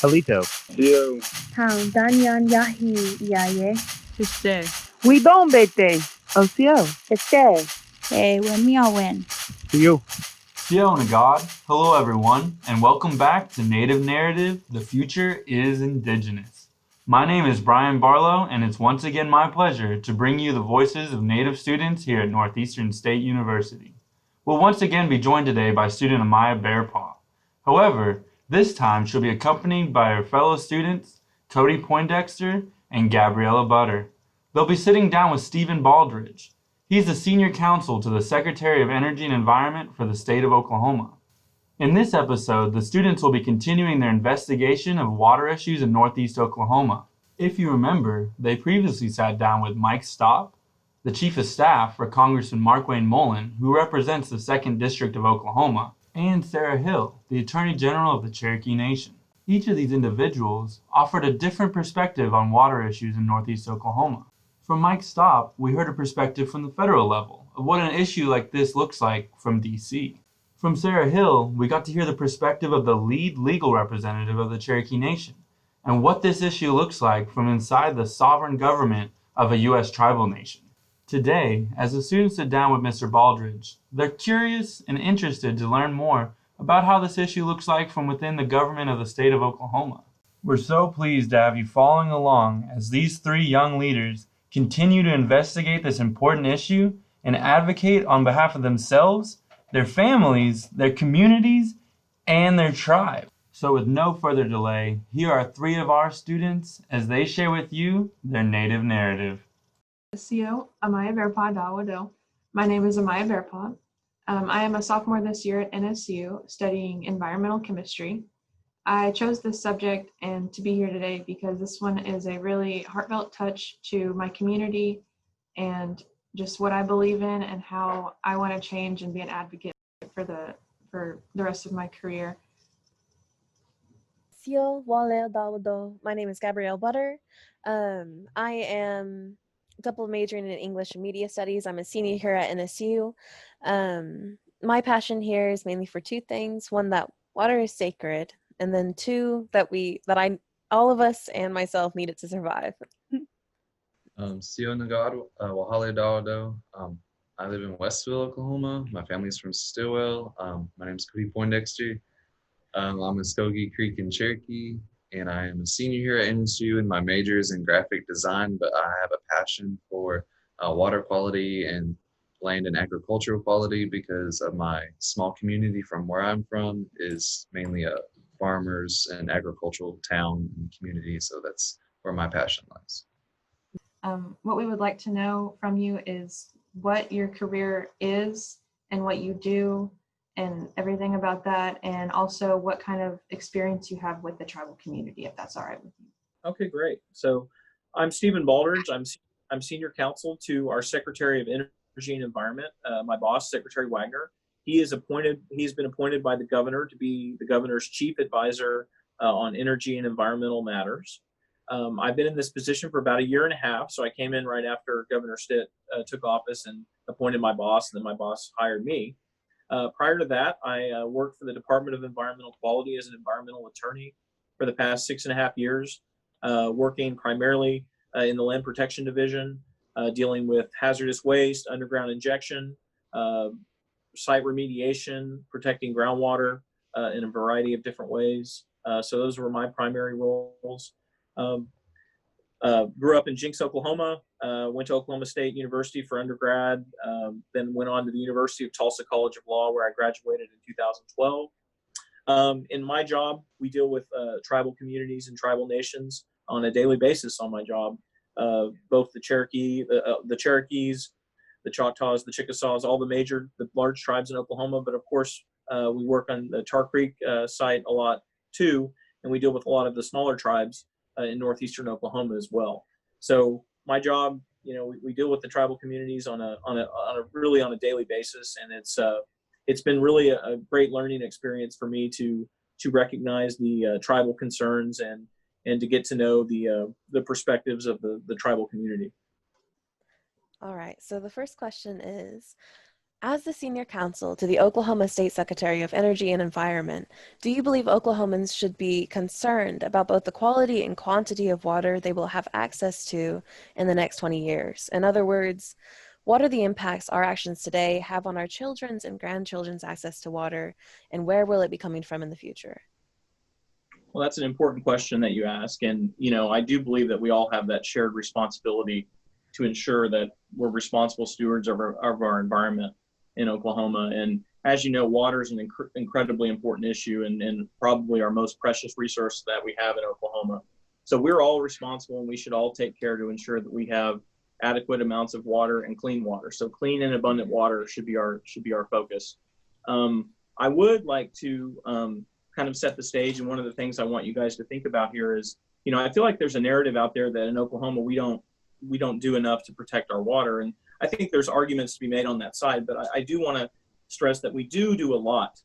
Palito. Yo. Town Danyan Yahi Yaye. Este. We don't bete. Osio. Este. Hey, when me all win. To you. Sio Nagad. Hello everyone, and welcome back to Native Narrative, The Future is Indigenous. My name is Brian Barlow, and it's once again my pleasure to bring you the voices of Native students here at Northeastern State University. We'll once again be joined today by student Amaiya Bearpaw. However, this time she'll be accompanied by her fellow students, Codey Poindexter and Gabrielle Budder. They'll be sitting down with Stephen Baldridge. He's the senior counsel to the Secretary of Energy and Environment for the state of Oklahoma. In this episode, the students will be continuing their investigation of water issues in Northeast Oklahoma. If you remember, they previously sat down with Mike Stopp, the Chief of Staff for Congressman Markwayne Mullen, who represents the 2nd District of Oklahoma, and Sarah Hill, the Attorney General of the Cherokee Nation. Each of these individuals offered a different perspective on water issues in Northeast Oklahoma. From Mike Stopp, we heard a perspective from the federal level of what an issue like this looks like from D.C. From Sarah Hill, we got to hear the perspective of the lead legal representative of the Cherokee Nation and what this issue looks like from inside the sovereign government of a U.S. tribal nation. Today, as the students sit down with Mr. Baldridge, they're curious and interested to learn more about how this issue looks like from within the government of the state of Oklahoma. We're so pleased to have you following along as these 3 young leaders continue to investigate this important issue and advocate on behalf of themselves, their families, their communities, and their tribe. So with no further delay, here are 3 of our students as they share with you their native narrative. CEO, Amaiya Bearpaw Dawado. My name is Amaiya Bearpaw. I am a sophomore this year at NSU studying environmental chemistry. I chose this subject and to be here today because this one is a really heartfelt touch to my community and just what I believe in and how I want to change and be an advocate for the rest of my career. Sio Wale Dawado. My name is Gabrielle Budder. I am double majoring in English and Media Studies. I'm a senior here at NSU. My passion here is mainly for 2 things. One, that water is sacred, and then 2, that all of us and myself need it to survive. Sio Nagad, Wahale Dawado. I live in Westville, Oklahoma. My family's from Stillwell. My name's Codey Poindexter. I'm a Skokie Creek and Cherokee, and I am a senior here at NSU, and my major is in graphic design, but I have a passion for water quality and land and agricultural quality because of my small community from where I'm from is mainly a farmers and agricultural town and community, so that's where my passion lies. What we would like to know from you is what your career is and what you do and everything about that, and also what kind of experience you have with the tribal community, if that's all right with you. Okay, great. So I'm Stephen Baldridge. I'm senior counsel to our Secretary of Energy and Environment, my boss, Secretary Wagner. He's been appointed by the governor to be the governor's chief advisor on energy and environmental matters. I've been in this position for about 1.5 years, so I came in right after Governor Stitt took office and appointed my boss, and then my boss hired me. Prior to that, I worked for the Department of Environmental Quality as an environmental attorney for the past 6.5 years, working primarily in the Land Protection Division, dealing with hazardous waste, underground injection, site remediation, protecting groundwater in a variety of different ways. So those were my primary roles. Grew up in Jinx, Oklahoma, went to Oklahoma State University for undergrad, then went on to the University of Tulsa College of Law, where I graduated in 2012. In my job, we deal with tribal communities and tribal nations on a daily basis on my job. Both the Cherokees, the Choctaws, the Chickasaws, all the large tribes in Oklahoma, but of course, we work on the Tar Creek site a lot too, and we deal with a lot of the smaller tribes in northeastern Oklahoma as well. So my job, we deal with the tribal communities on a daily basis, and it's been really a great learning experience for me to recognize the tribal concerns and to get to know the perspectives of the tribal community. All right, so the first question is, As the senior counsel to the Oklahoma State Secretary of Energy and Environment, do you believe Oklahomans should be concerned about both the quality and quantity of water they will have access to in the next 20 years? In other words, what are the impacts our actions today have on our children's and grandchildren's access to water, and where will it be coming from in the future? Well, that's an important question that you ask. And, I do believe that we all have that shared responsibility to ensure that we're responsible stewards of our environment in Oklahoma. And as you know, water is an incredibly important issue and probably our most precious resource that we have in Oklahoma. So we're all responsible, and we should all take care to ensure that we have adequate amounts of water and clean water. So clean and abundant water should be our focus. I would like to kind of set the stage, and one of the things I want you guys to think about here is, I feel like there's a narrative out there that in Oklahoma we don't do enough to protect our water, and I think there's arguments to be made on that side. But I do want to stress that we do a lot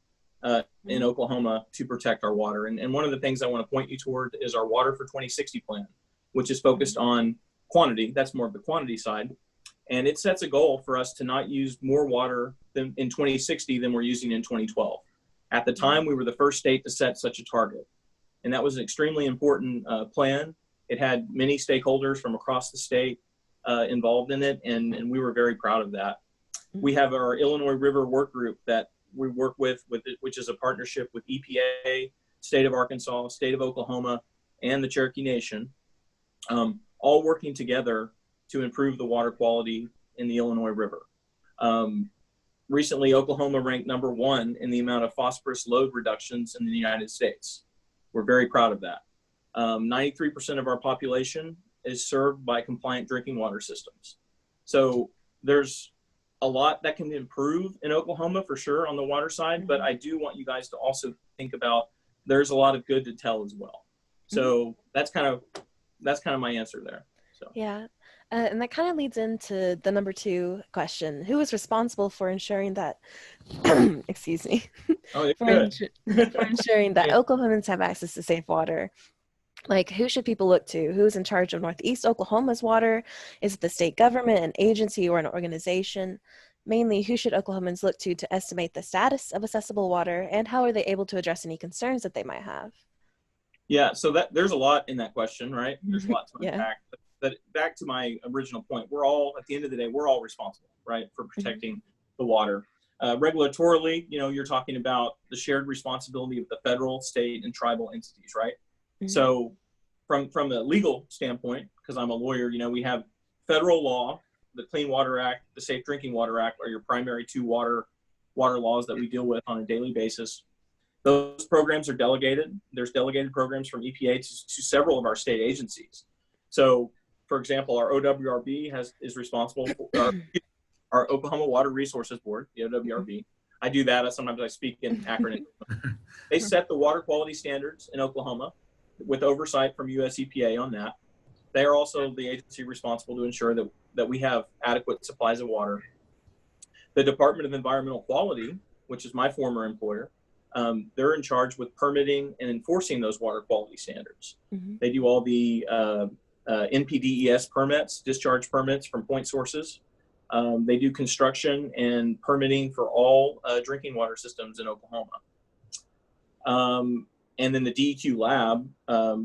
in Oklahoma to protect our water. And one of the things I want to point you toward is our Water for 2060 plan, which is focused on quantity. That's more of the quantity side. And it sets a goal for us to not use more water than in 2060 than we're using in 2012. At the time, we were the first state to set such a target. And that was an extremely important plan. It had many stakeholders from across the state involved in it, and we were very proud of that. We have our Illinois River Work Group that we work with which is a partnership with EPA, State of Arkansas, State of Oklahoma, and the Cherokee Nation, all working together to improve the water quality in the Illinois River. Recently, Oklahoma ranked #1 in the amount of phosphorus load reductions in the United States. We're very proud of that. 93% of our population is served by compliant drinking water systems. So there's a lot that can improve in Oklahoma for sure on the water side, but I do want you guys to also think about there's a lot of good to tell as well. So that's kind of my answer there. So Yeah. And that kind of leads into the #2 question. Who is responsible for ensuring that, excuse me, Oh, for, good. for ensuring that Oklahomans have access to safe water? Like, who should people look to? Who's in charge of Northeast Oklahoma's water? Is it the state government, an agency, or an organization? Mainly, who should Oklahomans look to estimate the status of accessible water, and how are they able to address any concerns that they might have? Yeah, so there's a lot in that question, right? There's a lot to Yeah. unpack. But back to my original point, we're all, at the end of the day, we're all responsible, right, for protecting the water. Regulatorily, you're talking about the shared responsibility of the federal, state, and tribal entities, right? So from a legal standpoint, because I'm a lawyer, we have federal law, the Clean Water Act, the Safe Drinking Water Act are your primary two water laws that we deal with on a daily basis. Those programs are delegated. There's delegated programs from EPA to several of our state agencies. So, for example, our OWRB is responsible for our Oklahoma Water Resources Board, the OWRB. I do that. Sometimes I speak in acronyms. They set the water quality standards in Oklahoma with oversight from US EPA on that. They are also the agency responsible to ensure that we have adequate supplies of water. The Department of Environmental Quality, which is my former employer, they're in charge with permitting and enforcing those water quality standards. They do all the NPDES permits, discharge permits from point sources. They do construction and permitting for all drinking water systems in Oklahoma. And then the DEQ lab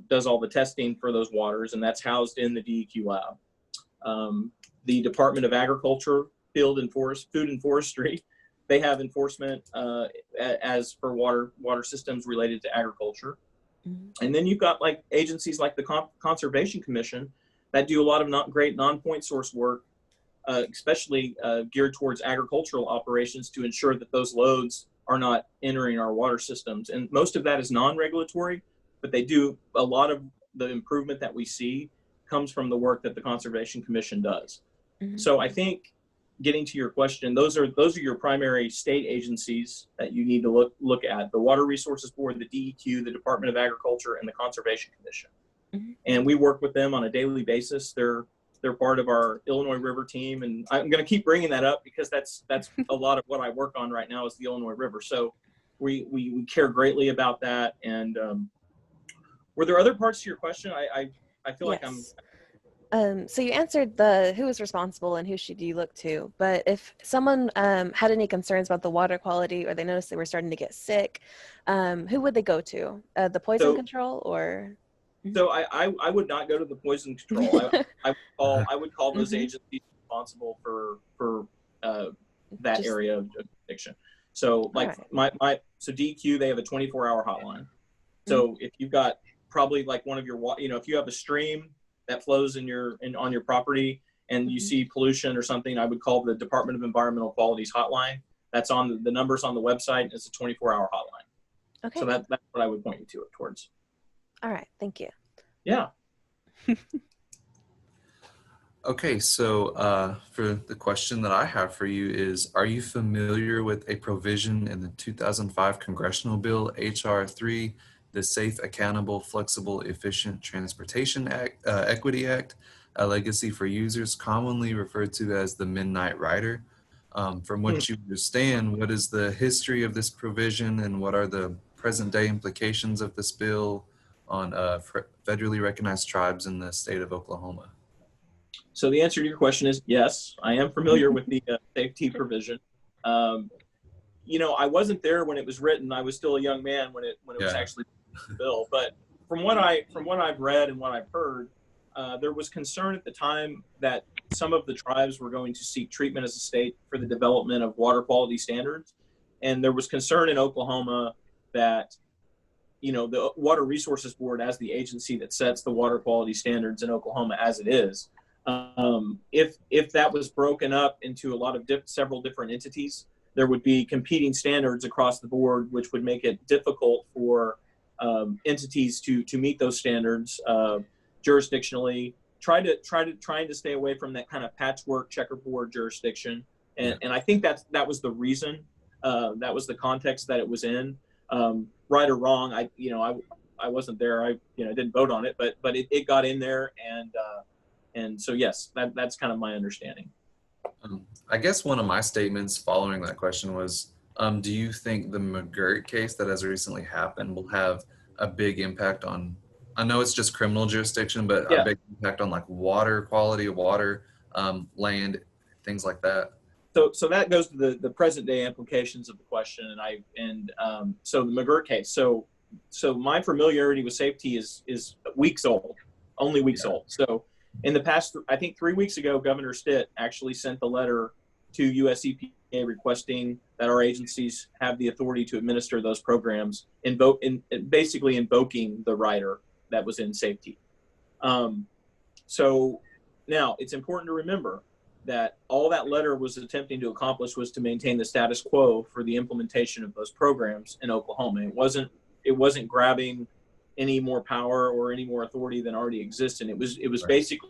does all the testing for those waters, and that's housed in the DEQ lab. The Department of Agriculture, Food and Forestry, they have enforcement as for water systems related to agriculture. And then you've got like agencies like the Conservation Commission that do a lot of great non-point source work, especially geared towards agricultural operations to ensure that those loads are not entering our water systems. And most of that is non-regulatory, but they do a lot of the improvement that we see comes from the work that the Conservation Commission does. So I think, getting to your question, those are your primary state agencies that you need to look at: the Water Resources Board, the DEQ, the Department of Agriculture, and the Conservation Commission. And we work with them on a daily basis. They're part of our Illinois River team, and I'm going to keep bringing that up because that's a lot of what I work on right now is the Illinois River. So we care greatly about that. And were there other parts to your question? I feel like I'm. So you answered the who is responsible and who should you look to, but if someone had any concerns about the water quality or they noticed they were starting to get sick, who would they go to? The poison So- control or? So I would not go to the poison control. I would call those agencies responsible for that Just- area of addiction. So like Alright. so DQ, they have a 24-hour hotline. So if you've got probably like one of your if you have a stream that flows on your property and you see pollution or something, I would call the Department of Environmental Quality's hotline. That's on the numbers on the website. It's a 24-hour hotline. Okay. So that's what I would point you to it towards. All right. Thank you. Yeah. Okay, so for the question that I have for you is, are you familiar with a provision in the 2005 Congressional Bill, H.R. 3, the Safe, Accountable, Flexible, Efficient Transportation Act, Equity Act, a legacy for users, commonly referred to as the Midnight Rider? From what you understand, what is the history of this provision and what are the present day implications of this bill on federally recognized tribes in the state of Oklahoma? So the answer to your question is yes, I am familiar with the safety provision. I wasn't there when it was written. I was still a young man when it was actually the bill. But from what I've read and what I've heard, there was concern at the time that some of the tribes were going to seek treatment as a state for the development of water quality standards, and there was concern in Oklahoma that the Water Resources Board, as the agency that sets the water quality standards in Oklahoma as it is, if that was broken up into a lot of several different entities, there would be competing standards across the board, which would make it difficult for entities to meet those standards jurisdictionally. Trying to stay away from that kind of patchwork checkerboard jurisdiction, and I think that was the reason, that was the context that it was in. Right or wrong, I wasn't there. I didn't vote on it, but it got in there, and so yes, that's kind of my understanding. I guess one of my statements following that question was, do you think the McGirt case that has recently happened will have a big impact on, I know it's just criminal jurisdiction, but a big impact on like water quality, water, land, things like that? So that goes to the present day implications of the question, so the McGirt case. So my familiarity with safety is weeks old, only weeks old. So in the past, I think 3 weeks ago, Governor Stitt actually sent the letter to US EPA requesting that our agencies have the authority to administer those programs, basically invoking the rider that was in safety. So now it's important to remember that all that letter was attempting to accomplish was to maintain the status quo for the implementation of those programs in Oklahoma. It wasn't grabbing any more power or any more authority than already existed. It was basically,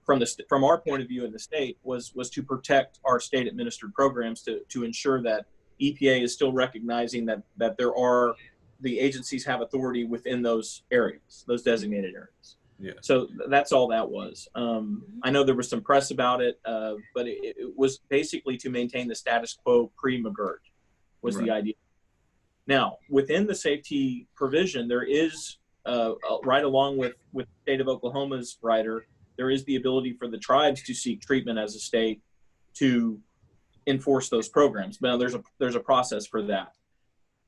from our point of view in the state, was to protect our state administered programs, to ensure that EPA is still recognizing that the agencies have authority within those areas, those designated areas. Yeah. So that's all that was. I know there was some press about it, but it was basically to maintain the status quo pre-McGirt was the idea. Now, within the safety provision, there is, right along with the state of Oklahoma's rider, there is the ability for the tribes to seek treatment as a state to enforce those programs. Now, there's a process for that.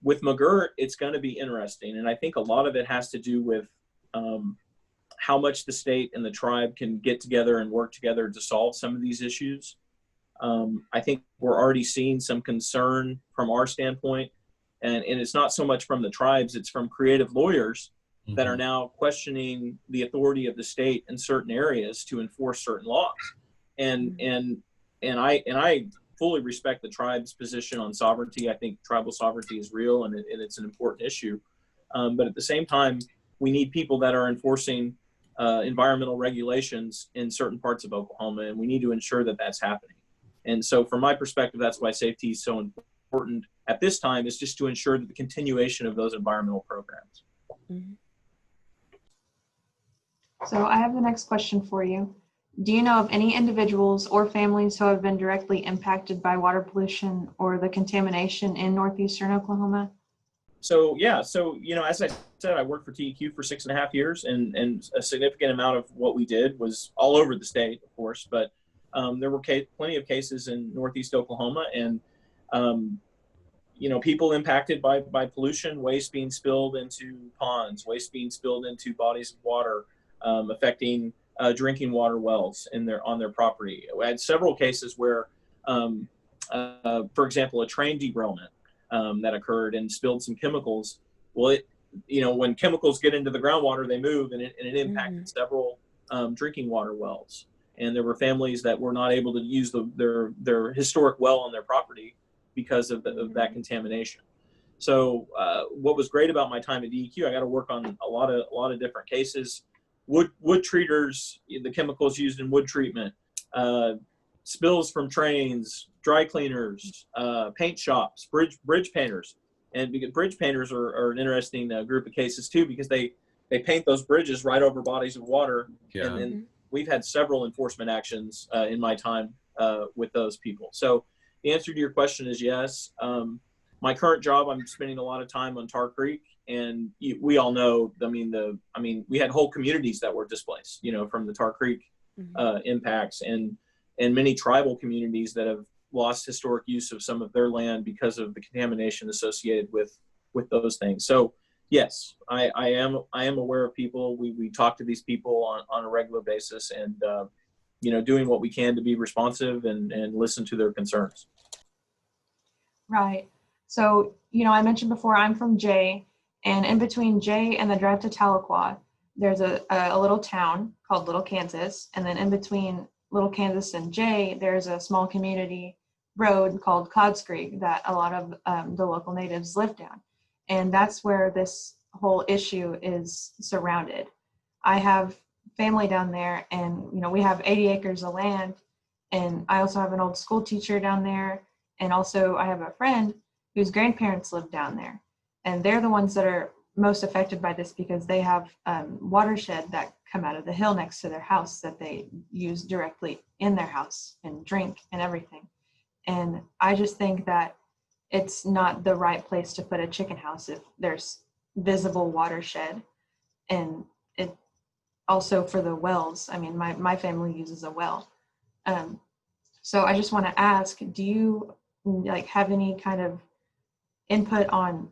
With McGirt, it's going to be interesting, and I think a lot of it has to do with how much the state and the tribe can get together and work together to solve some of these issues. I think we're already seeing some concern from our standpoint, and it's not so much from the tribes, it's from creative lawyers that are now questioning the authority of the state in certain areas to enforce certain laws. And I fully respect the tribe's position on sovereignty. I think tribal sovereignty is real, and it's an important issue. But at the same time, we need people that are enforcing environmental regulations in certain parts of Oklahoma, and we need to ensure that that's happening. And so from my perspective, that's why safety is so important at this time, is just to ensure that the continuation of those environmental programs. So I have the next question for you. Do you know of any individuals or families who have been directly impacted by water pollution or the contamination in Northeastern Oklahoma? So yeah, so as I said, I worked for TEQ for 6.5 years, and a significant amount of what we did was all over the state, of course, but there were plenty of cases in Northeast Oklahoma, and people impacted by pollution, waste being spilled into ponds, waste being spilled into bodies of water, affecting drinking water wells on their property. We had several cases where, for example, a train derailment that occurred and spilled some chemicals. Well, when chemicals get into the groundwater, they move, and it impacted several drinking water wells. And there were families that were not able to use their historic well on their property because of that contamination. So what was great about my time at DEQ, I got to work on a lot of different cases. Wood treaters, the chemicals used in wood treatment, spills from trains, dry cleaners, paint shops, bridge painters. And because bridge painters are an interesting group of cases too, because they paint those bridges right over bodies of water. Yeah. And we've had several enforcement actions in my time with those people. So the answer to your question is yes. My current job, I'm spending a lot of time on Tar Creek, and we all know. We had whole communities that were displaced, from the Tar Creek impacts, and many tribal communities that have lost historic use of some of their land because of the contamination associated with those things. So yes, I am aware of people. We talk to these people on a regular basis, and doing what we can to be responsive and listen to their concerns. Right. So, I mentioned before, I'm from Jay, and in between Jay and the drive to Tahlequah, there's a little town called Little Kansas. And then in between Little Kansas and Jay, there's a small community road called Clouds Creek that a lot of the local natives live down. And that's where this whole issue is surrounded. I have family down there, and, we have 80 acres of land. And I also have an old school teacher down there. And also I have a friend whose grandparents live down there. And they're the ones that are most affected by this, because they have watershed that come out of the hill next to their house that they use directly in their house and drink and everything. And I just think that it's not the right place to put a chicken house if there's visible watershed. And it also for the wells. I mean, my family uses a well. So I just want to ask, do you have any kind of input on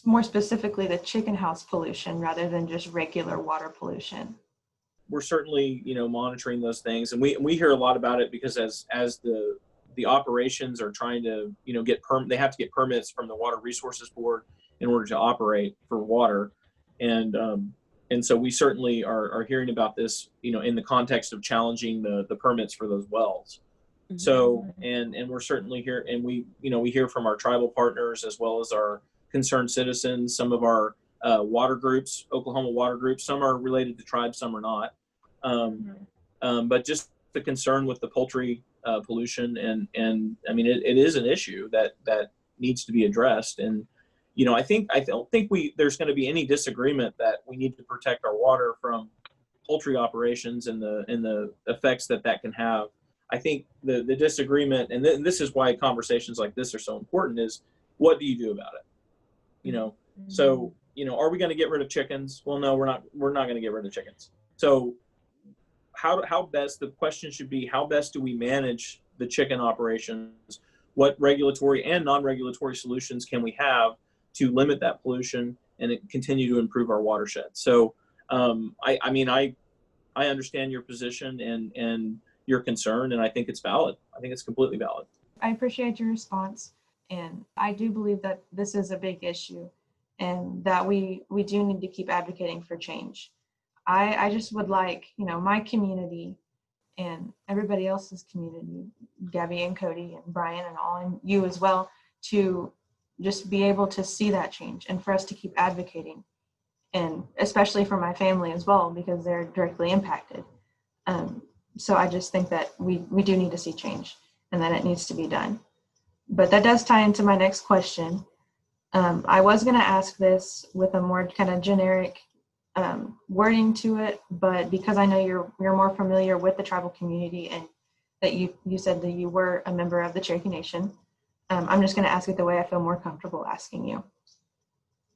more specifically the chicken house pollution rather than just regular water pollution? We're certainly, monitoring those things, and we hear a lot about it, because as the operations are trying to, they have to get permits from the Water Resources Board in order to operate for water, and so we certainly are hearing about this, in the context of challenging the permits for those wells. So, and we're certainly here, and we hear from our tribal partners as well as our concerned citizens, some of our water groups, Oklahoma water groups, some are related to tribes, some are not. But just the concern with the poultry pollution, and I mean, it is an issue that needs to be addressed. And, I don't think there's going to be any disagreement that we need to protect our water from poultry operations and the effects that can have. I think the disagreement, and this is why conversations like this are so important, is what do you do about it? So, are we going to get rid of chickens? Well, no, we're not going to get rid of chickens. So how best, the question should be, how best do we manage the chicken operations? What regulatory and non-regulatory solutions can we have to limit that pollution and continue to improve our watershed? So, I understand your position and your concern, and I think it's valid. I think it's completely valid. I appreciate your response, and I do believe that this is a big issue, and that we do need to keep advocating for change. I just would like, my community and everybody else's community, Gabby and Cody and Brian and all, and you as well, to just be able to see that change, and for us to keep advocating, and especially for my family as well, because they're directly impacted. So I just think that we do need to see change, and that it needs to be done. But that does tie into my next question. I was going to ask this with a more kind of generic wording to it, but because I know you're more familiar with the tribal community, and that you said that you were a member of the Cherokee Nation, I'm just going to ask it the way I feel more comfortable asking you.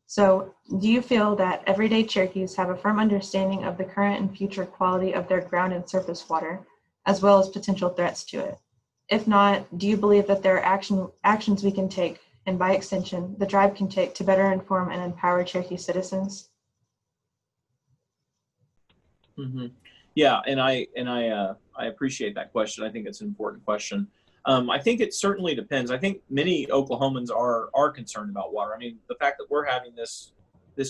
So, do you feel that everyday Cherokees have a firm understanding of the current and future quality of their ground and surface water, as well as potential threats to it? If not, do you believe that there are actions we can take, and by extension, the tribe can take to better inform and empower Cherokee citizens? Mm-hmm. Yeah, and I appreciate that question. I think it's an important question. I think it certainly depends. I think many Oklahomans are concerned about water. I mean, the fact that we're having this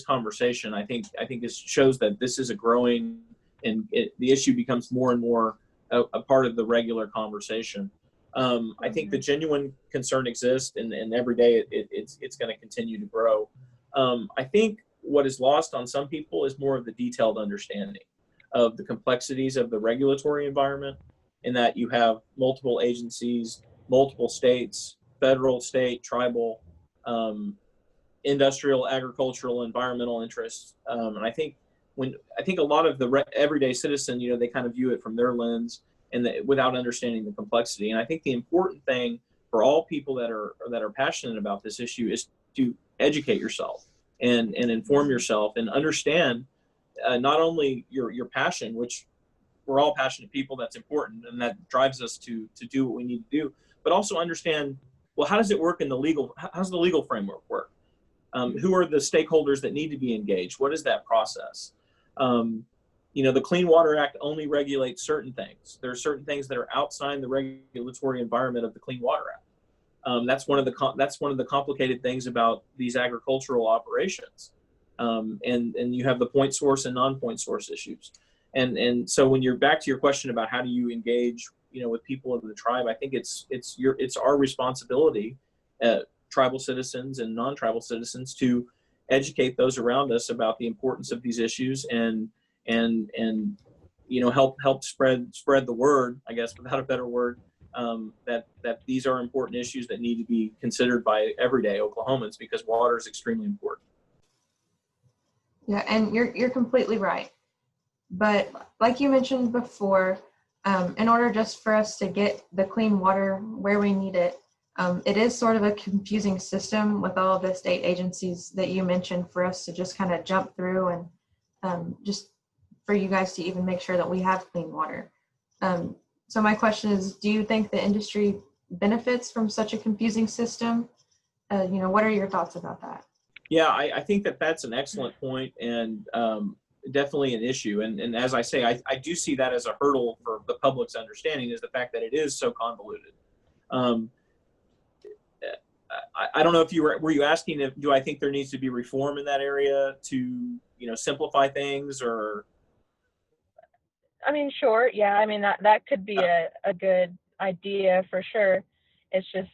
conversation, I think shows that this is a growing, and the issue becomes more and more a part of the regular conversation. I think the genuine concern exists, and every day it's going to continue to grow. I think what is lost on some people is more of the detailed understanding of the complexities of the regulatory environment, in that you have multiple agencies, multiple states, federal, state, tribal, industrial, agricultural, environmental interests. And I think a lot of the everyday citizen, they kind of view it from their lens, and without understanding the complexity. And I think the important thing for all people that are passionate about this issue is to educate yourself and inform yourself and understand not only your passion, which we're all passionate people, that's important, and that drives us to do what we need to do, but also understand, well, how does it work how's the legal framework work? Who are the stakeholders that need to be engaged? What is that process? The Clean Water Act only regulates certain things. There are certain things that are outside the regulatory environment of the Clean Water Act. That's one of the complicated things about these agricultural operations. And you have the point source and non-point source issues. And so when you're back to your question about how do you engage, with people of the tribe, I think it's our responsibility, tribal citizens and non-tribal citizens, to educate those around us about the importance of these issues and help spread the word, I guess, without a better word, that these are important issues that need to be considered by everyday Oklahomans, because water is extremely important. Yeah, and you're completely right. But like you mentioned before, in order just for us to get the clean water where we need it, it is sort of a confusing system with all of the state agencies that you mentioned, for us to just kind of jump through, and just for you guys to even make sure that we have clean water. So my question is, do you think the industry benefits from such a confusing system? What are your thoughts about that? Yeah, I think that's an excellent point, and definitely an issue. And as I say, I do see that as a hurdle for the public's understanding, is the fact that it is so convoluted. I don't know if were you asking do I think there needs to be reform in that area to simplify things, or? I mean, sure, yeah. I mean, that could be a good idea for sure. It's just,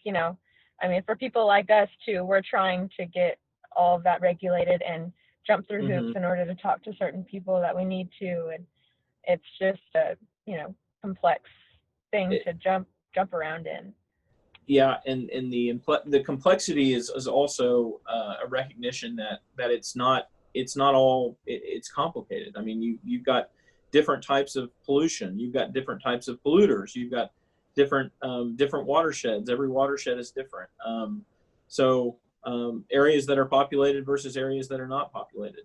for people like us too, we're trying to get all of that regulated and jump through hoops in order to talk to certain people that we need to, and it's just a complex thing to jump around in. Yeah, and the complexity is also a recognition that it's not all it's complicated. I mean, you've got different types of pollution, you've got different types of polluters, you've got different watersheds. Every watershed is different. So areas that are populated versus areas that are not populated.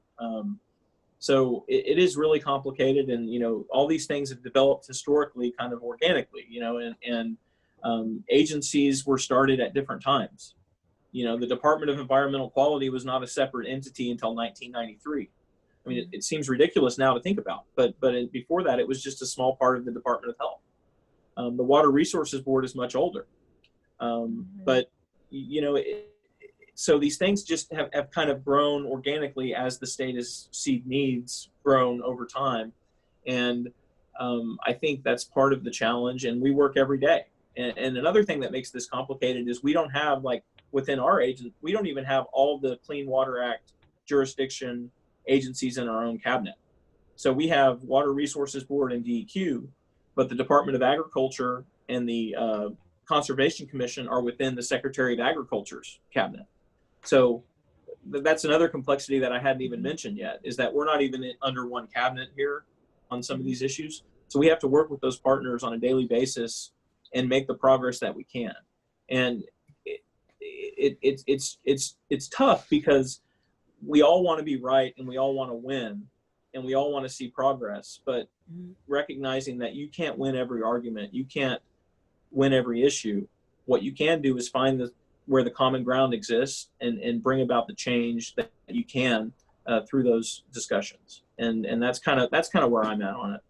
So it is really complicated, and all these things have developed historically, kind of organically. And agencies were started at different times. The Department of Environmental Quality was not a separate entity until 1993. I mean, it seems ridiculous now to think about, but before that, it was just a small part of the Department of Health. The Water Resources Board is much older, but so these things just have kind of grown organically as the state has seen needs grown over time, and I think that's part of the challenge. And we work every day. And another thing that makes this complicated is we don't have, like, within our agency, we don't even have all the Clean Water Act jurisdiction agencies in our own cabinet. So we have Water Resources Board and DEQ, but the Department of Agriculture and the Conservation Commission are within the Secretary of Agriculture's cabinet. So that's another complexity that I hadn't even mentioned yet, is that we're not even under one cabinet here on some of these issues. So we have to work with those partners on a daily basis and make the progress that we can. And it's tough, because we all want to be right and we all want to win and we all want to see progress, but recognizing that you can't win every argument, you can't win every issue. What you can do is find where the common ground exists and bring about the change that you can through those discussions. And that's kind of where I'm at on it.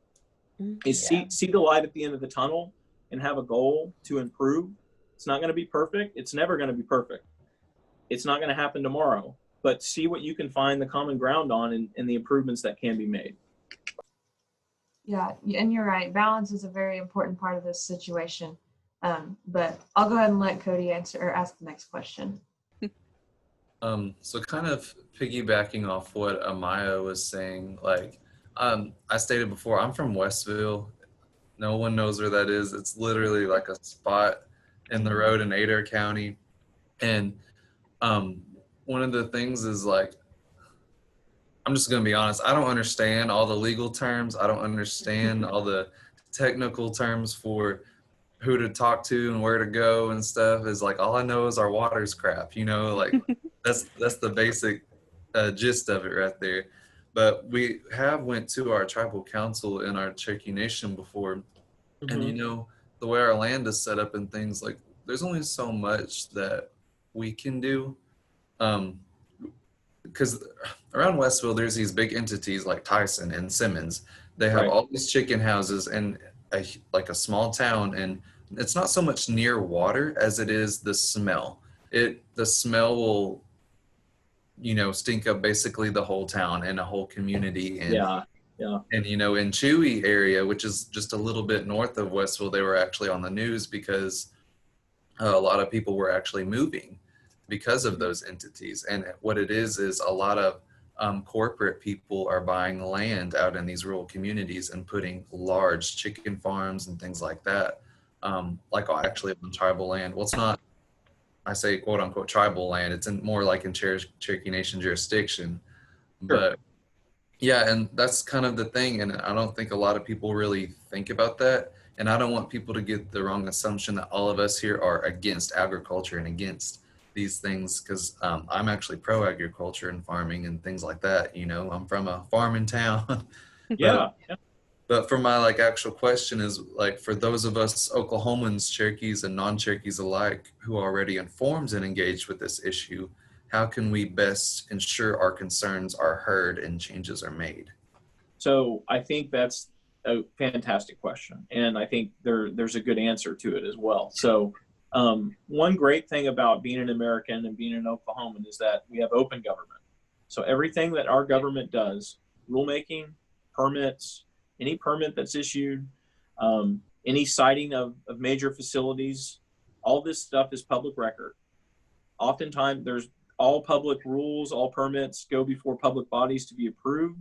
Is see the light at the end of the tunnel and have a goal to improve. It's not going to be perfect. It's never going to be perfect. It's not going to happen tomorrow, but see what you can find the common ground on and the improvements that can be made. Yeah, and you're right. Balance is a very important part of this situation. But I'll go ahead and let Codey answer or ask the next question. So kind of piggybacking off what Amaya was saying, like I stated before, I'm from Westville. No one knows where that is. It's literally like a spot in the road in Adair County. And one of the things is, like, I'm just going to be honest, I don't understand all the legal terms. I don't understand all the technical terms for who to talk to and where to go and stuff. Is like, all I know is our water's crap, you know, like that's the basic gist of it right there. But we have went to our tribal council in our Cherokee Nation before, and you know, the way our land is set up and things, like, there's only so much that we can do. Because around Westville, there's these big entities like Tyson and Simmons. They have all these chicken houses and like a small town, and it's not so much near water as it is the smell. The smell will, you know, stink up basically the whole town and a whole community. And and you know, in Chewy area, which is just a little bit north of Westville, they were actually on the news because a lot of people were actually moving because of those entities. And what it is a lot of corporate people are buying land out in these rural communities and putting large chicken farms and things like that, like actually on tribal land. Well, it's not, I say quote unquote tribal land, it's more like in Cherokee Nation jurisdiction. But yeah, and that's kind of the thing, and I don't think a lot of people really think about that. And I don't want people to get the wrong assumption that all of us here are against agriculture and against these things, because I'm actually pro-agriculture and farming and things like that. You know, I'm from a farming town. But for my actual question is, like, for those of us Oklahomans, Cherokees and non-Cherokees alike, who are already informed and engaged with this issue, how can we best ensure our concerns are heard and changes are made? So I think that's a fantastic question, and I think there's a good answer to it as well. So one great thing about being an American and being an Oklahoman is that we have open government. So everything that our government does, rulemaking, permits, any permit that's issued, any siting of major facilities, all this stuff is public record. Oftentimes there's all public rules, all permits go before public bodies to be approved.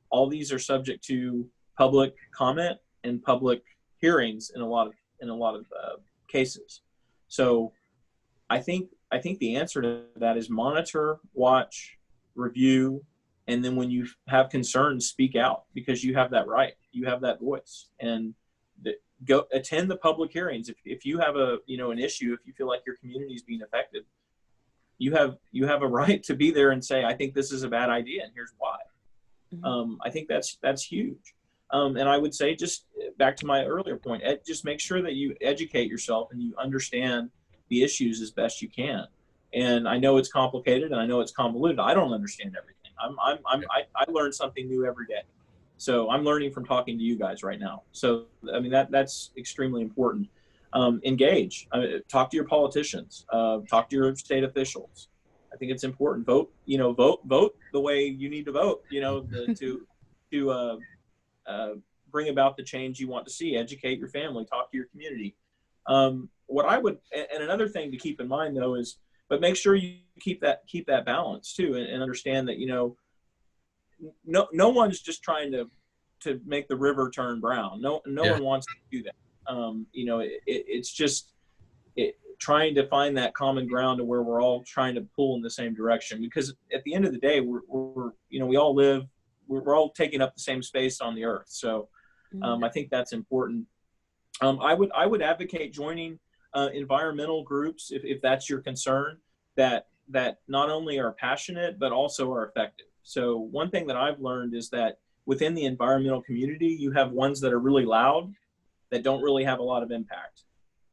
All these are subject to public comment and public hearings in a lot of cases. So I think the answer to that is monitor, watch, review, and then when you have concerns, speak out, because you have that right, you have that voice, and go attend the public hearings. If you have an issue, if you feel like your community is being affected, you have a right to be there and say, I think this is a bad idea and here's why. I think that's huge. And I would say, just back to my earlier point, just make sure that you educate yourself and you understand the issues as best you can. And I know it's complicated and I know it's convoluted. I don't understand everything. I learn something new every day. So I'm learning from talking to you guys right now. So, I mean, that's extremely important. Engage, talk to your politicians, talk to your state officials. I think it's important. Vote the way you need to vote, to bring about the change you want to see. Educate your family, talk to your community. What I would, and another thing to keep in mind though is, but make sure you keep that balance too, and understand that, no one's just trying to make the river turn brown. No one wants to do that. It's just trying to find that common ground to where we're all trying to pull in the same direction, because at the end of the day, we all live, we're all taking up the same space on the earth. So I think that's important. I would advocate joining environmental groups if that's your concern, that that not only are passionate, but also are effective. So one thing that I've learned is that within the environmental community, you have ones that are really loud that don't really have a lot of impact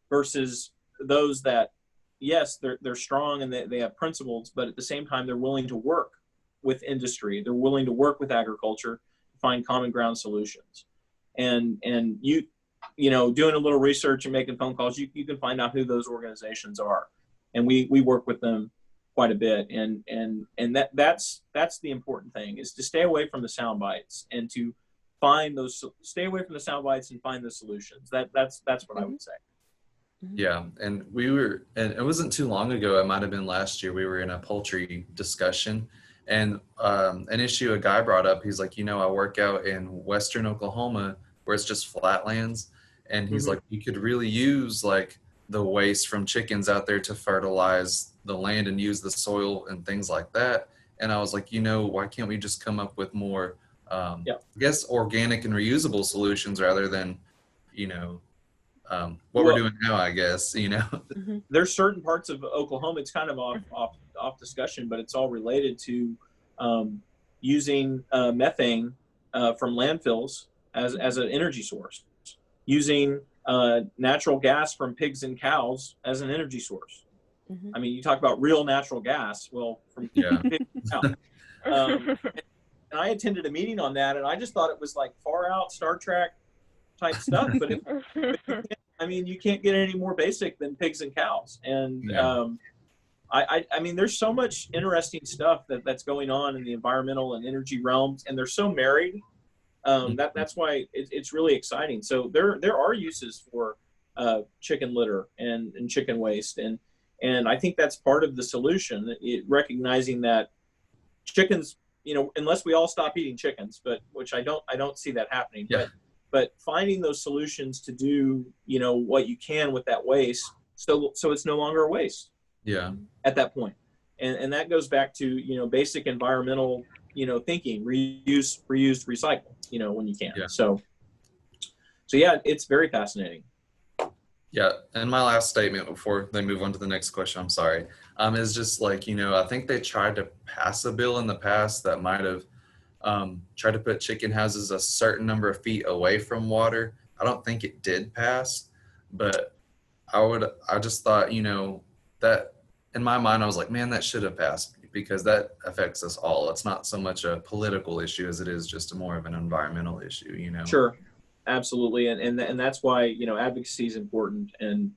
versus those that, yes, they're strong and they have principles, but at the same time, they're willing to work with industry. They're willing to work with agriculture to find common ground solutions. And you know, doing a little research and making phone calls, you can find out who those organizations are. And we work with them quite a bit. And that's the important thing, is to stay away from the sound bites and to stay away from the sound bites and find the solutions. That's what I would say. Yeah, and and it wasn't too long ago, it might have been last year, we were in a poultry discussion, and an issue a guy brought up, he's like, you know, I work out in Western Oklahoma where it's just flatlands, and he's like, you could really use like the waste from chickens out there to fertilize the land and use the soil and things like that. And I was like, you know, why can't we just come up with more, I guess, organic and reusable solutions rather than, you know, what we're doing now, I guess, you know. There's certain parts of Oklahoma, it's kind of off discussion, but it's all related to using methane from landfills as an energy source, using natural gas from pigs and cows as an energy source. I mean, you talk about real natural gas, well, from pigs and cows. And I attended a meeting on that, and I just thought it was like far out Star Trek type stuff, but I mean, you can't get any more basic than pigs and cows. And I mean, there's so much interesting stuff that's going on in the environmental and energy realms, and they're so married. That's why it's really exciting. So there are uses for chicken litter and chicken waste, and I think that's part of the solution. Recognizing that chickens, you know, unless we all stop eating chickens, but which I don't see that happening. But finding those solutions to do, you know, what you can with that waste, so it's no longer a waste. Yeah. At that point, and that goes back to, you know, basic environmental, you know, thinking: reuse, reuse, recycle. You know, when you can. Yeah. So yeah, it's very fascinating. Yeah, and my last statement before they move on to the next question, I'm sorry, is just like, you know, I think they tried to pass a bill in the past that might have tried to put chicken houses a certain number of feet away from water. I don't think it did pass, but I just thought, you know, that in my mind, I was like, man, that should have passed, because that affects us all. It's not so much a political issue as it is just more of an environmental issue, you know? Sure. Absolutely. And that's why, you know, advocacy is important. And,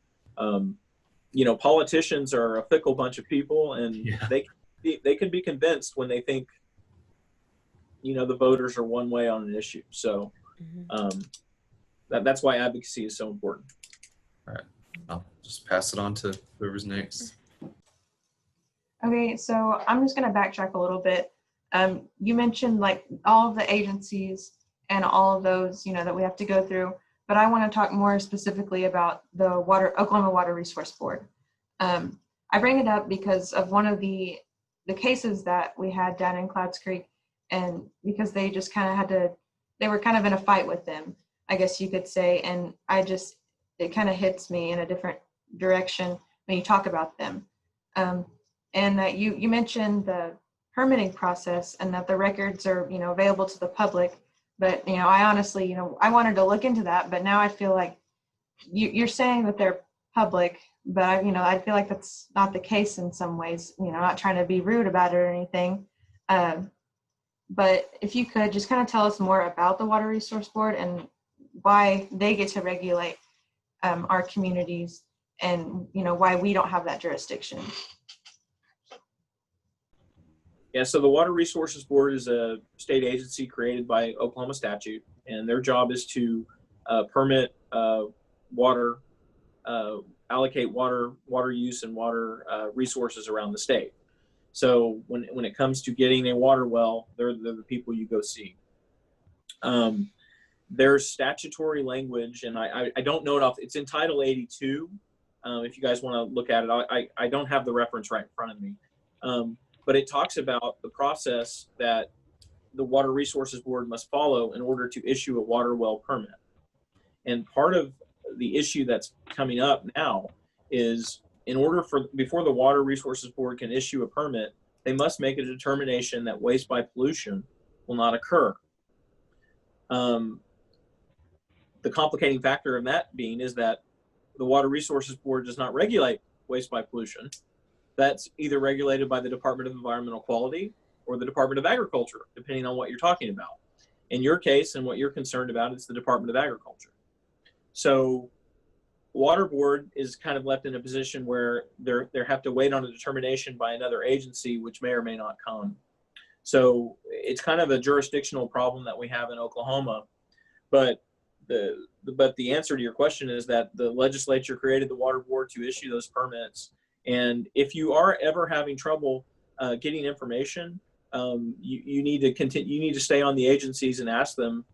you know, politicians are a fickle bunch of people, and they can be convinced when they think, you know, the voters are one way on an issue. So that's why advocacy is so important. All right. I'll just pass it on to whoever's next. Okay, so I'm just going to backtrack a little bit. You mentioned like all of the agencies and all of those, you know, that we have to go through, but I want to talk more specifically about the Oklahoma Water Resource Board. I bring it up because of one of the cases that we had down in Clouds Creek, and because they just kind of they were kind of in a fight with them, I guess you could say, and it kind of hits me in a different direction when you talk about them. And that you mentioned the permitting process and that the records are, you know, available to the public. But, you know, I honestly, you know, I wanted to look into that, but now I feel like you're saying that they're public, but I feel like that's not the case in some ways. You know, not trying to be rude about it or anything. But if you could just kind of tell us more about the Water Resource Board and why they get to regulate our communities, and, you know, why we don't have that jurisdiction. Yeah, so the Water Resources Board is a state agency created by Oklahoma statute, and their job is to permit water, allocate water use and water resources around the state. So when it comes to getting a water well, they're the people you go see. There's statutory language, and I don't know it off. It's in Title 82. If you guys want to look at it, I don't have the reference right in front of me. But it talks about the process that the Water Resources Board must follow in order to issue a water well permit. And part of the issue that's coming up now is in order for, before the Water Resources Board can issue a permit, they must make a determination that waste by pollution will not occur. The complicating factor of that being is that the Water Resources Board does not regulate waste by pollution. That's either regulated by the Department of Environmental Quality or the Department of Agriculture, depending on what you're talking about. In your case and what you're concerned about, it's the Department of Agriculture. So Water Board is kind of left in a position where they have to wait on a determination by another agency, which may or may not come. So it's kind of a jurisdictional problem that we have in Oklahoma. But the answer to your question is that the legislature created the Water Board to issue those permits. And if you are ever having trouble getting information, you need to continue. You need to stay on the agencies and ask them,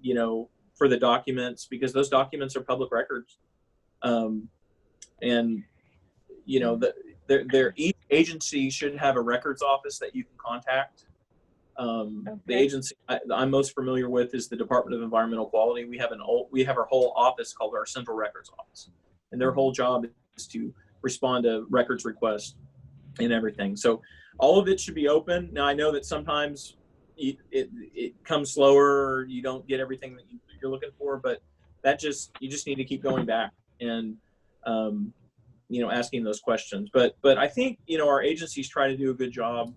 you know, for the documents, because those documents are public records. And you know, each agency should have a records office that you can contact. The agency I'm most familiar with is the Department of Environmental Quality. We have our whole office called our Central Records Office, and their whole job is to respond to records requests and everything. So all of it should be open. Now I know that sometimes it comes slower, or you don't get everything that you're looking for, but you just need to keep going back and you know, asking those questions. But I think, you know, our agencies try to do a good job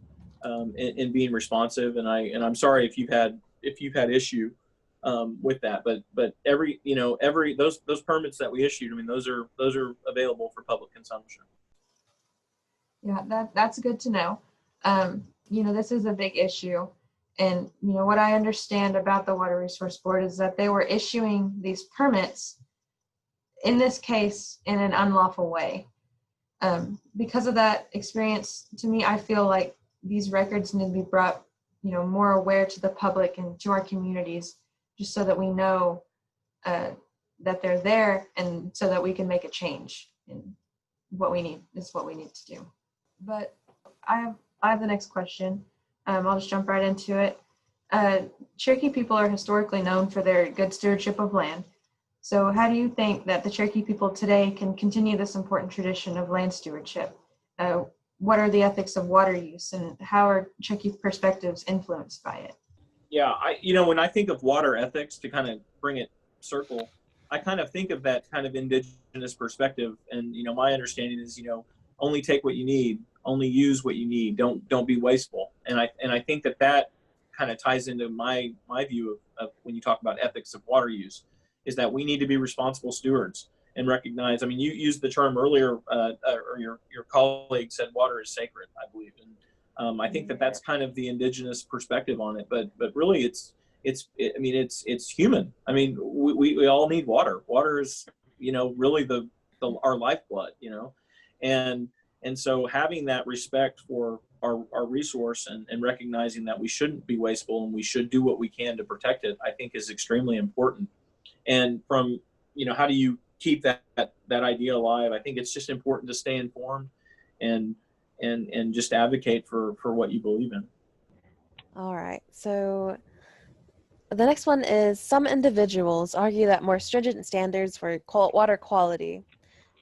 in being responsive, and I'm sorry if you've had issue with that, but those permits that we issued, I mean, those are available for public consumption. Yeah, that's good to know. You know, this is a big issue, and you know what I understand about the Water Resource Board is that they were issuing these permits, in this case, in an unlawful way. Because of that experience, to me, I feel like these records need to be brought, you know, more aware to the public and to our communities, just so that we know that they're there, and so that we can make a change in what we need to do. But I have the next question. I'll just jump right into it. Cherokee people are historically known for their good stewardship of land. So how do you think that the Cherokee people today can continue this important tradition of land stewardship? What are the ethics of water use, and how are Cherokee perspectives influenced by it? Yeah, when I think of water ethics, to kind of bring it circle, I kind of think of that kind of indigenous perspective. And, you know, my understanding is, you know, only take what you need, only use what you need, don't be wasteful. And I think that kind of ties into my view of when you talk about ethics of water use, is that we need to be responsible stewards and recognize, I mean, you used the term earlier, or your colleague said water is sacred, I believe. And I think that's kind of the indigenous perspective on it, but really it's human. I mean, we all need water. Water is, you know, really our lifeblood, you know, and so having that respect for our resource and recognizing that we shouldn't be wasteful and we should do what we can to protect it, I think is extremely important. And from, you know, how do you keep that idea alive? I think it's just important to stay informed and just advocate for what you believe in. All right. So the next one is, some individuals argue that more stringent standards for water quality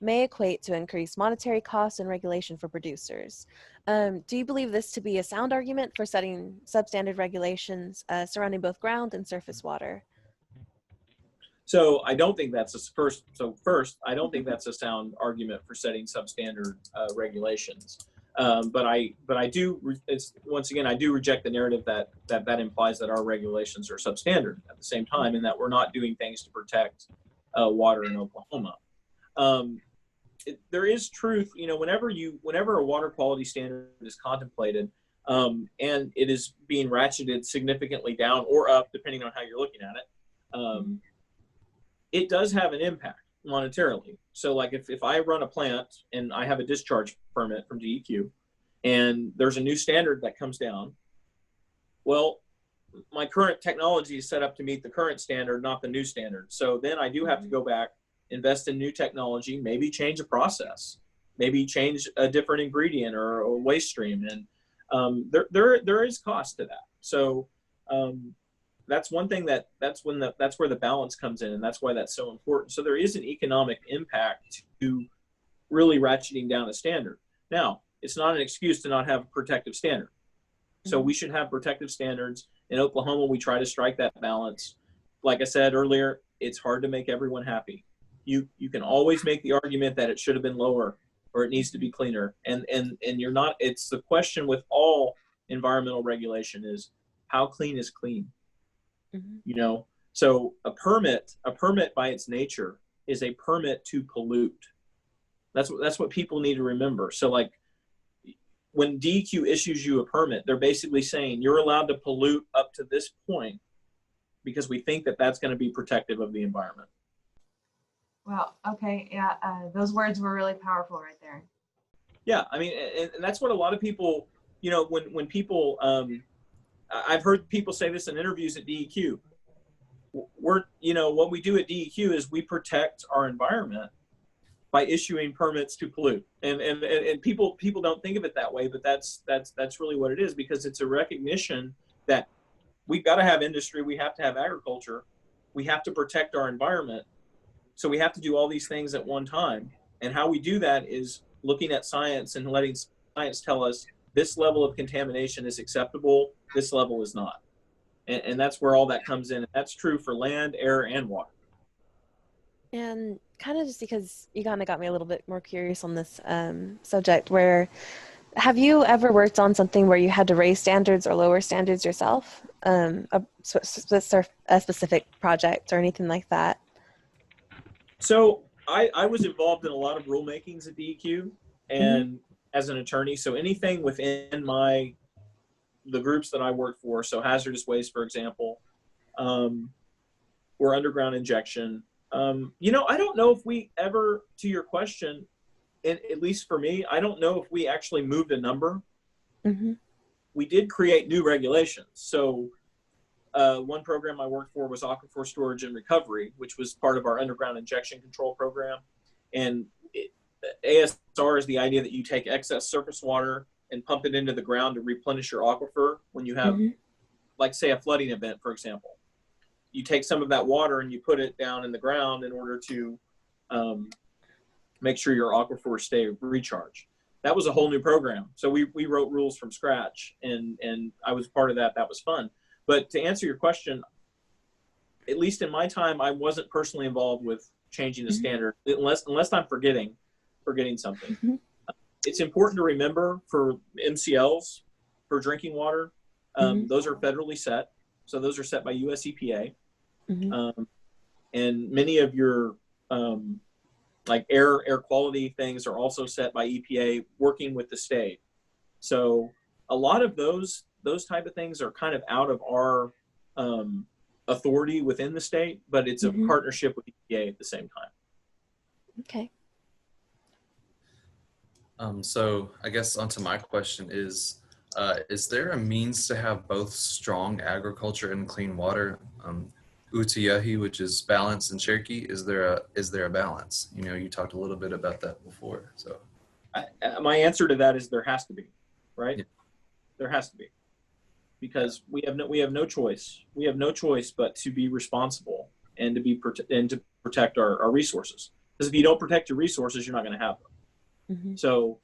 may equate to increased monetary costs and regulation for producers. Do you believe this to be a sound argument for setting substandard regulations surrounding both ground and surface water? So I don't think that's I don't think that's a sound argument for setting substandard regulations. But I do, once again, I do reject the narrative that implies that our regulations are substandard at the same time, and that we're not doing things to protect water in Oklahoma. There is truth, you know, whenever a water quality standard is contemplated, and it is being ratcheted significantly down or up, depending on how you're looking at it, it does have an impact monetarily. So like if I run a plant and I have a discharge permit from DEQ and there's a new standard that comes down, well, my current technology is set up to meet the current standard, not the new standard. So then I do have to go back, invest in new technology, maybe change a process, maybe change a different ingredient or a waste stream. And there is cost to that. So that's one thing that's where the balance comes in, and that's why that's so important. So there is an economic impact to really ratcheting down a standard. Now, it's not an excuse to not have a protective standard. So we should have protective standards. In Oklahoma, we try to strike that balance. Like I said earlier, it's hard to make everyone happy. You can always make the argument that it should have been lower or it needs to be cleaner. And you're not, it's the question with all environmental regulation is how clean is clean? You know, so a permit by its nature is a permit to pollute. That's what people need to remember. So like when DEQ issues you a permit, they're basically saying you're allowed to pollute up to this point because we think that that's going to be protective of the environment. Well, okay, yeah, those words were really powerful right there. Yeah, I mean, and that's what a lot of people, you know, when people, I've heard people say this in interviews at DEQ. We're, you know, what we do at DEQ is we protect our environment by issuing permits to pollute, and people don't think of it that way, but that's really what it is, because it's a recognition that we've got to have industry, we have to have agriculture, we have to protect our environment, so we have to do all these things at one time. And how we do that is looking at science and letting science tell us this level of contamination is acceptable, this level is not, and that's where all that comes in. And that's true for land, air, and water. And kind of just because you kind of got me a little bit more curious on this subject, where have you ever worked on something where you had to raise standards or lower standards yourself, a specific project or anything like that? So I was involved in a lot of rulemakings at DEQ and as an attorney. So anything within the groups that I worked for, so hazardous waste, for example, or underground injection. You know, I don't know if we ever, to your question, at least for me, I don't know if we actually moved a number. We did create new regulations. So one program I worked for was aquifer storage and recovery, which was part of our underground injection control program. And ASR is the idea that you take excess surface water and pump it into the ground to replenish your aquifer when you have, like, say, a flooding event, for example. You take some of that water and you put it down in the ground in order to make sure your aquifers stay recharged. That was a whole new program. So we wrote rules from scratch, and I was part of that. That was fun. But to answer your question, at least in my time, I wasn't personally involved with changing the standard, unless I'm forgetting something. It's important to remember for MCLs, for drinking water, those are federally set. So those are set by US EPA. And many of your like air quality things are also set by EPA working with the state. So a lot of those type of things are kind of out of our authority within the state, but it's a partnership with EPA at the same time. Okay. So I guess onto my question is there a means to have both strong agriculture and clean water? Utiyahi, which is balance in Cherokee, is there a balance? You know, you talked a little bit about that before. So my answer to that is there has to be, right? Yeah. There has to be, because we have no choice. We have no choice but to be responsible and to protect our resources. Because if you don't protect your resources, you're not going to have them. So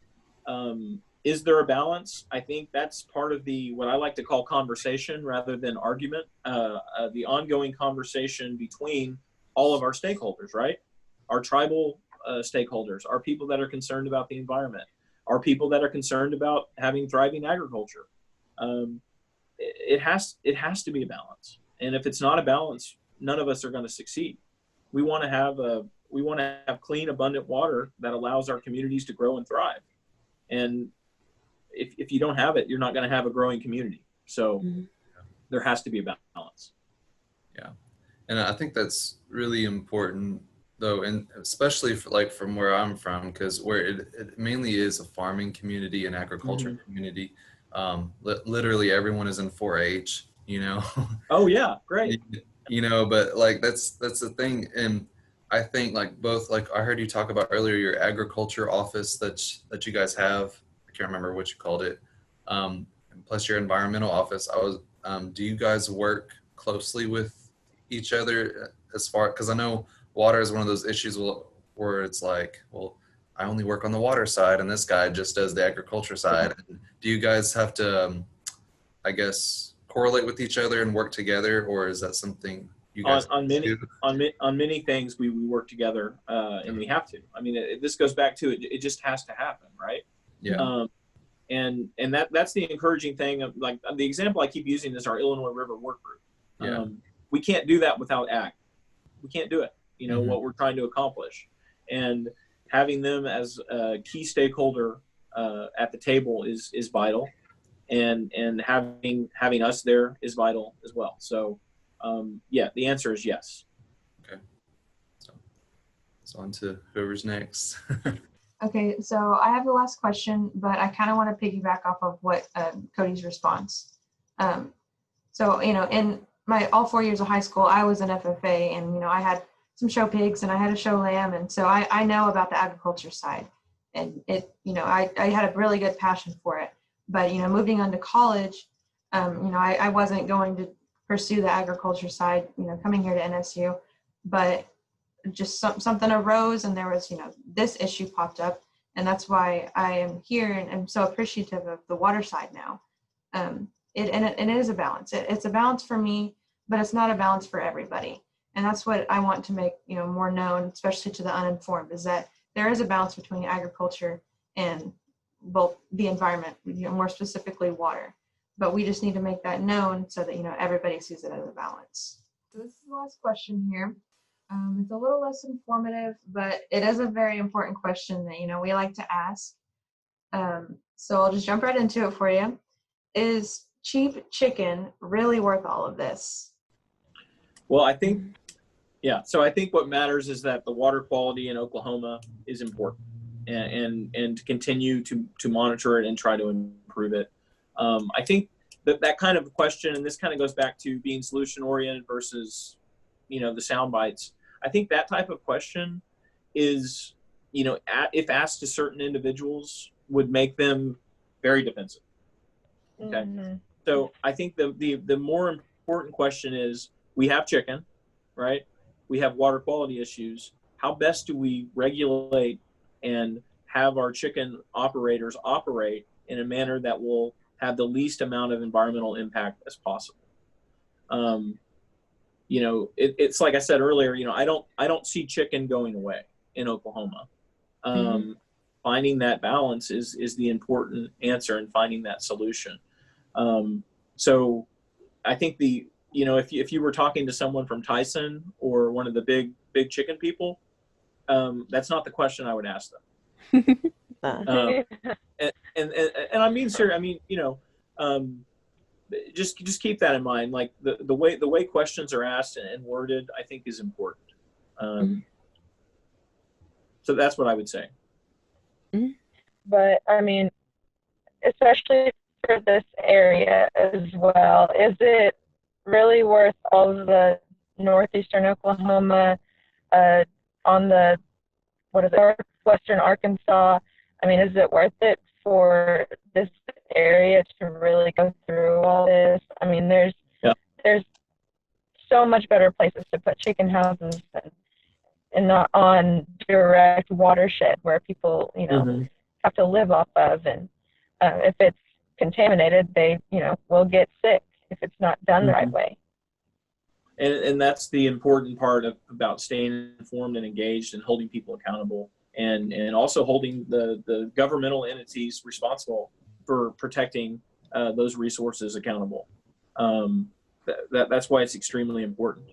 is there a balance? I think that's part of what I like to call conversation rather than argument, the ongoing conversation between all of our stakeholders, right? Our tribal stakeholders, our people that are concerned about the environment, our people that are concerned about having thriving agriculture. It has to be a balance. And if it's not a balance, none of us are going to succeed. We want to have clean, abundant water that allows our communities to grow and thrive. And if you don't have it, you're not going to have a growing community. So there has to be a balance. Yeah. And I think that's really important, though, and especially from where I'm from, because where it mainly is a farming community and agriculture community. Literally everyone is in 4-H, you know. Oh yeah, great. You know, but like that's the thing. And I think both, I heard you talk about earlier your agriculture office that you guys have. I can't remember what you called it. Plus your environmental office. Do you guys work closely with each other because I know water is one of those issues where it's like, well, I only work on the water side and this guy just does the agriculture side. Do you guys have to, I guess, correlate with each other and work together, or is that something you guys on many things we work together, and we have to. I mean, this goes back to it. It just has to happen, right? Yeah. And that's the encouraging thing. Of, like, the example I keep using is our Illinois River work group. Yeah. We can't do that without AG. We can't do it. You know, what we're trying to accomplish, and having them as a key stakeholder at the table is vital, and having us there is vital as well. So yeah, the answer is yes. Okay. So on to whoever's next. Okay, so I have the last question, but I kind of want to piggyback off of what Codey's response. So, you know, in my all 4 years of high school, I was an FFA, and, you know, I had some show pigs and I had a show lamb. And so I know about the agriculture side, and it, you know, I had a really good passion for it. But, you know, moving on to college, you know, I wasn't going to pursue the agriculture side, you know, coming here to NSU, but just something arose, and there was, you know, this issue popped up, and that's why I am here, and I'm so appreciative of the water side now. It is a balance. It's a balance for me, but it's not a balance for everybody. And that's what I want to make, you know, more known, especially to the uninformed, is that there is a balance between agriculture and both the environment, you know, more specifically water. But we just need to make that known so that, you know, everybody sees it as a balance. So this is the last question here. It's a little less informative, but it is a very important question that, you know, we like to ask. So I'll just jump right into it for you. Is cheap chicken really worth all of this? Well, I think, yeah. So I think what matters is that the water quality in Oklahoma is important, and to continue to monitor it and try to improve it. I think that kind of question, and this kind of goes back to being solution oriented versus, you know, the sound bites. I think that type of question is, you know, if asked to certain individuals, would make them very defensive. Okay. So I think the more important question is, we have chicken, right? We have water quality issues. How best do we regulate and have our chicken operators operate in a manner that will have the least amount of environmental impact as possible? You know, it's like I said earlier, you know, I don't see chicken going away in Oklahoma. Finding that balance is the important answer, and finding that solution. So I think you know, if you were talking to someone from Tyson or one of the big chicken people, that's not the question I would ask them. And I mean, sir, I mean, you know, just keep that in mind. Like the way questions are asked and worded, I think, is important. So that's what I would say. But I mean, especially for this area as well, is it really worth all of the northeastern Oklahoma, on the, what is it, northwestern Arkansas? I mean, is it worth it for this area to really go through all this? I mean, there's so much better places to put chicken houses and not on direct watershed where people, you know, have to live off of. And if it's contaminated, they, you know, will get sick if it's not done the right way. And that's the important part about staying informed and engaged and holding people accountable, and also holding the governmental entities responsible for protecting those resources accountable. That's why it's extremely important.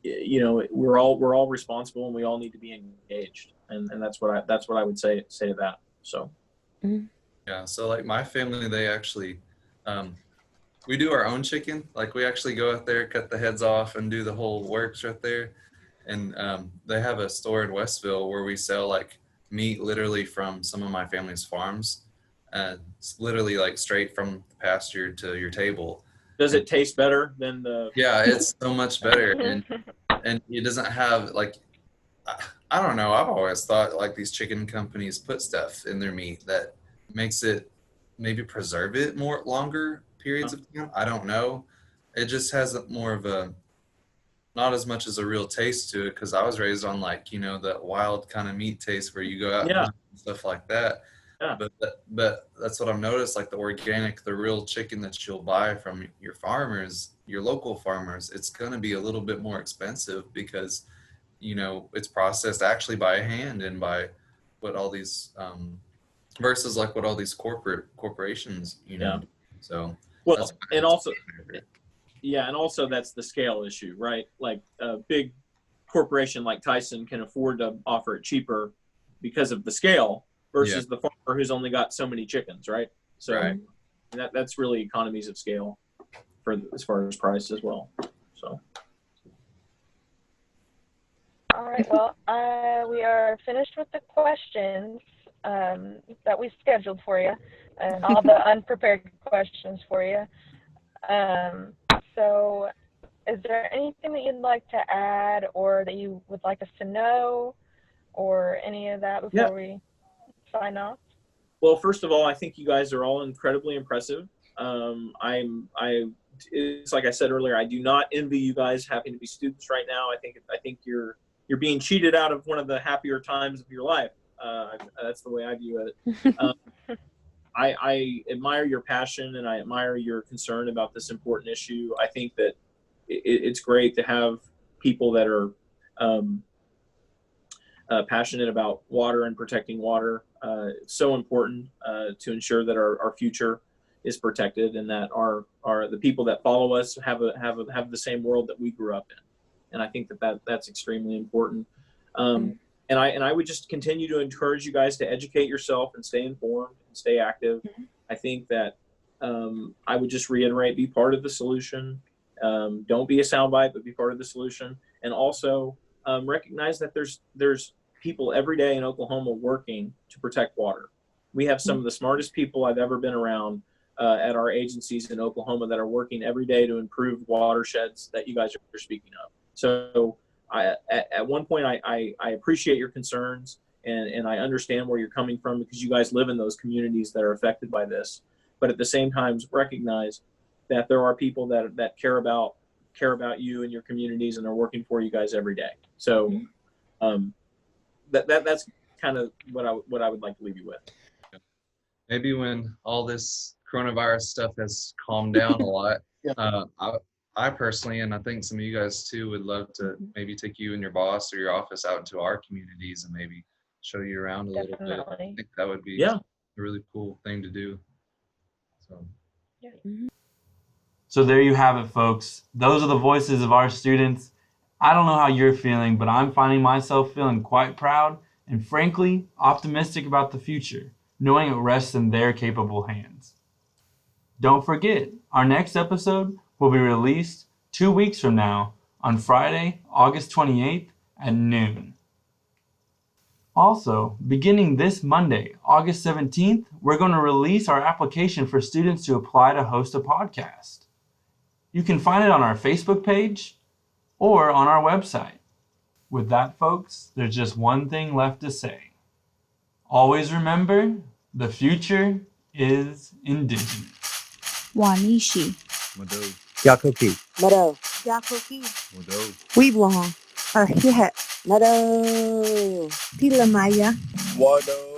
You know, we're all responsible, and we all need to be engaged, and that's what I would say to that. So Yeah, so like my family, they actually we do our own chicken. Like we actually go out there, cut the heads off, and do the whole works right there. And they have a store in Westville where we sell like meat literally from some of my family's farms. It's literally like straight from the pasture to your table. Does it taste better than the? Yeah, it's so much better, and it doesn't have like, I don't know. I've always thought like these chicken companies put stuff in their meat that makes it maybe preserve it longer periods of time. I don't know. It just has more of a not as much as a real taste to it, because I was raised on like, you know, that wild kind of meat taste where you go out and Yeah. hunt and stuff like that. Yeah. But that's what I've noticed, like the organic, the real chicken that you'll buy from your farmers, your local farmers, it's going to be a little bit more expensive because, you know, it's processed actually by hand and by what all these versus like what all these corporations, you know. So Well, that's and also, yeah, and also that's the scale issue, right? Like a big corporation like Tyson can afford to offer it cheaper because of the scale versus the farmer who's only got so many chickens, right? So Right. that's really economies of scale for as far as price as well. So. All right. Well, we are finished with the questions that we scheduled for you, and all the unprepared questions for you. So, is there anything that you'd like to add, or that you would like us to know, or any of that before we sign off? Well, first of all, I think you guys are all incredibly impressive. It's like I said earlier, I do not envy you guys having to be students right now. I think you're being cheated out of one of the happier times of your life. That's the way I view it. I admire your passion and I admire your concern about this important issue. I think that it's great to have people that are passionate about water and protecting water. It's so important to ensure that our future is protected and that our the people that follow us have the same world that we grew up in. And I think that's extremely important. And I would just continue to encourage you guys to educate yourself and stay informed and stay active. I think that I would just reiterate, be part of the solution. Don't be a soundbite, but be part of the solution. And also recognize that there's people every day in Oklahoma working to protect water. We have some of the smartest people I've ever been around at our agencies in Oklahoma that are working every day to improve watersheds that you guys are speaking of. So at one point, I appreciate your concerns and I understand where you're coming from because you guys live in those communities that are affected by this. But at the same time, recognize that there are people that care about you and your communities and are working for you guys every day. So that's kind of what I would like to leave you with. Maybe when all this coronavirus stuff has calmed down a lot, I personally, and I think some of you guys too, would love to maybe take you and your boss or your office out into our communities and maybe show you around a little bit. I think that would be a really cool thing to do. So. So there you have it, folks. Those are the voices of our students. I don't know how you're feeling, but I'm finding myself feeling quite proud and frankly optimistic about the future, knowing it rests in their capable hands. Don't forget, our next episode will be released 2 weeks from now on Friday, August 28th at noon. Also, beginning this Monday, August 17th, we're going to release our application for students to apply to host a podcast. You can find it on our Facebook page or on our website. With that, folks, there's just one thing left to say. Always remember, the future is indigenous. Wanishi. Mado. Yakoki. Mado. Yakoki. Mado. Weebwong. Arhihet. Mado. Tilamaya. Wado.